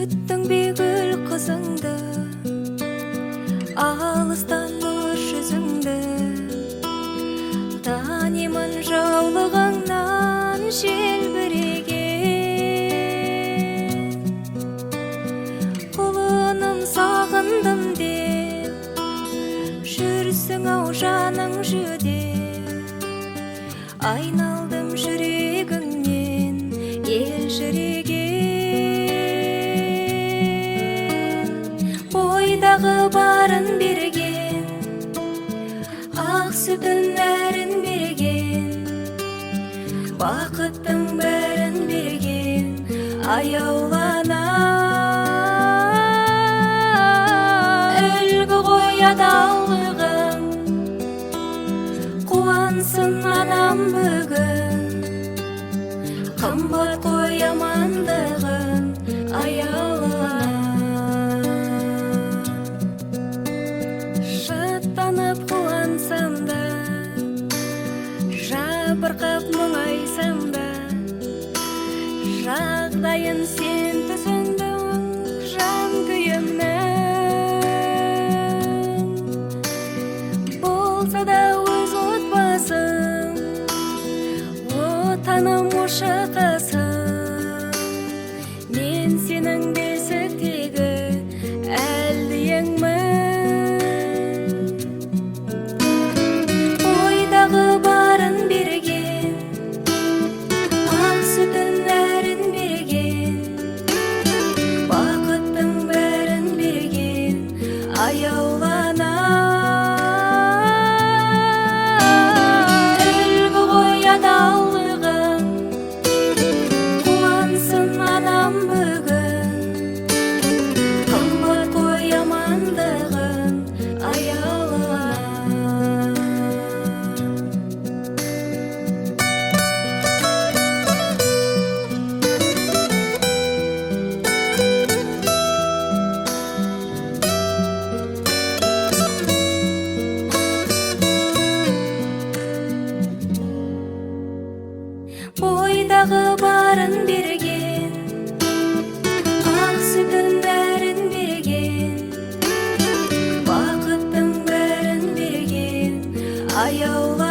күттің бе гүл қызыңды, алыстан нұр жүзіңді. Танимын жаулығыңнан желбіреген, құлыным сағындым деп жүрсің ау жаның жүдеп. Айналдым жүрегіңнен елжіреген, бойдағы барын берген, ақ сүтін нәрін берген, бақыттың бәрін берген. Аяулана үлгі ғой адалығың, қуансын анам бүгін. Қымбат қой амандығын, аяулана. Шаттанып қуансам да, жабырқап мұңайсам да, жағдайын сен түсіндің жан күйімнің. Болса да өз отбасың, отаным ошақасың. Мен сенің бесіктегі әлдиеңмін. Ойдағы барын берген, ақ сүтін нәрін берген, бақыттың бәрін берген. Аяулана үлгі ғой адалығың, қуансын анам бүгін. Қымбат қой амандығын, аяулана. Бойдағы барын берген, ақ сүтін бәрін берген, бақыттың бәрін берген. Аяулана